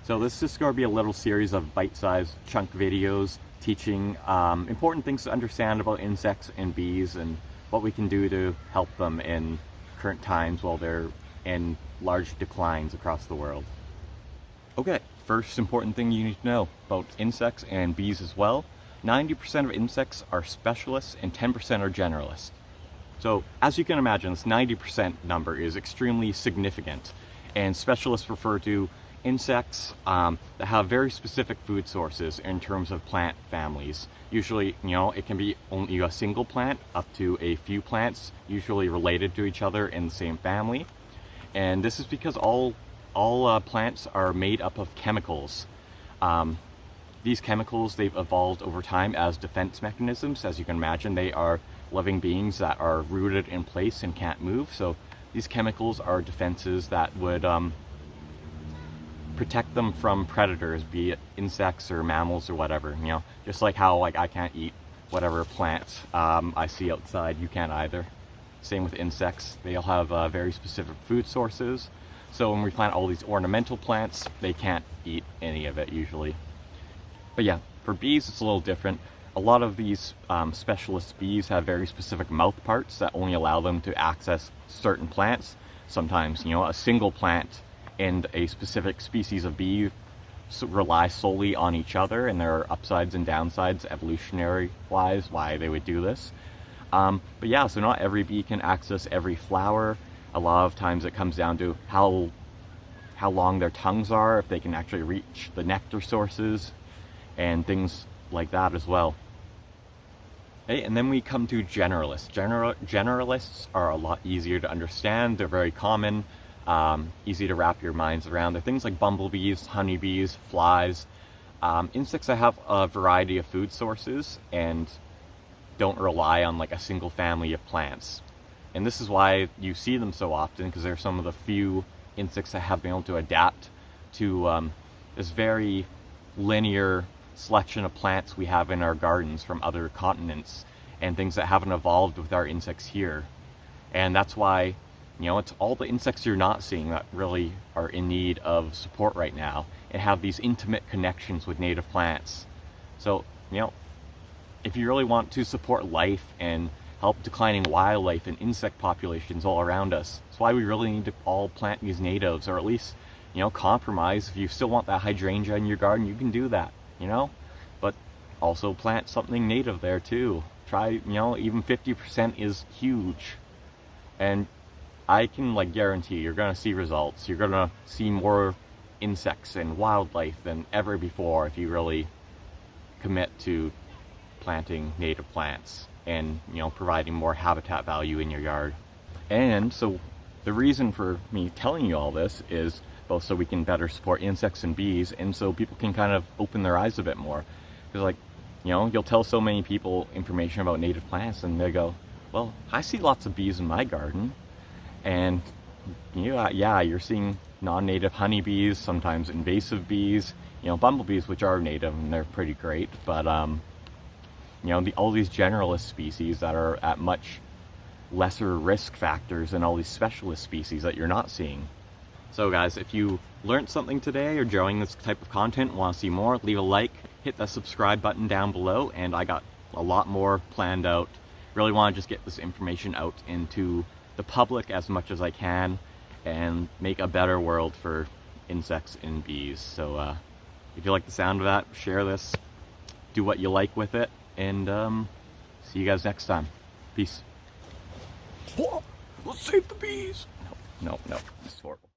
So this is just going to be a little series of bite-sized chunk videos teaching important things to understand about insects and bees and what we can do to help them in current times while they're in large declines across the world. Okay, first important thing you need to know about insects and bees as well. 90% of insects are specialists and 10% are generalists. So as you can imagine, this 90% number is extremely significant, and specialists refer to insects that have very specific food sources in terms of plant families. Usually, it can be only a single plant up to a few plants, usually related to each other in the same family. And this is because all plants are made up of chemicals. These chemicals, they've evolved over time as defense mechanisms. As you can imagine, they are living beings that are rooted in place and can't move. So these chemicals are defenses that would protect them from predators, be it insects or mammals or whatever. Just like how I can't eat whatever plant I see outside, you can't either. Same with insects. They all have very specific food sources. So when we plant all these ornamental plants, they can't eat any of it usually. But yeah, for bees it's a little different. A lot of these specialist bees have very specific mouth parts that only allow them to access certain plants. Sometimes, a single plant and a specific species of bee rely solely on each other, and there are upsides and downsides evolutionary-wise why they would do this. But yeah, so not every bee can access every flower. A lot of times it comes down to how long their tongues are, if they can actually reach the nectar sources, and things like that as well. Okay, and then we come to generalists. Generalists are a lot easier to understand. They're very common, easy to wrap your minds around. They're things like bumblebees, honeybees, flies, insects that have a variety of food sources and don't rely on like a single family of plants. And this is why you see them so often, because they're some of the few insects that have been able to adapt to this very linear selection of plants we have in our gardens from other continents and things that haven't evolved with our insects here. And that's why, it's all the insects you're not seeing that really are in need of support right now and have these intimate connections with native plants. So, if you really want to support life and help declining wildlife and insect populations all around us, that's why we really need to all plant these natives, or at least, compromise. If you still want that hydrangea in your garden, you can do that. But also plant something native there too. Try, even 50% is huge. And I can guarantee you're gonna see results. You're gonna see more insects and wildlife than ever before if you really commit to planting native plants and, providing more habitat value in your yard. And so the reason for me telling you all this is both so we can better support insects and bees, and so people can kind of open their eyes a bit more. Because you'll tell so many people information about native plants and they go, well, I see lots of bees in my garden. And yeah, you're seeing non-native honeybees, sometimes invasive bees, bumblebees, which are native and they're pretty great, but all these generalist species that are at much lesser risk factors than all these specialist species that you're not seeing. So guys, if you learned something today or enjoying this type of content, want to see more, leave a like, hit that subscribe button down below, and I got a lot more planned out. Really want to just get this information out into the public as much as I can and make a better world for insects and bees. So if you like the sound of that, share this, do what you like with it, and see you guys next time. Peace. Let's save the bees. No, this is horrible.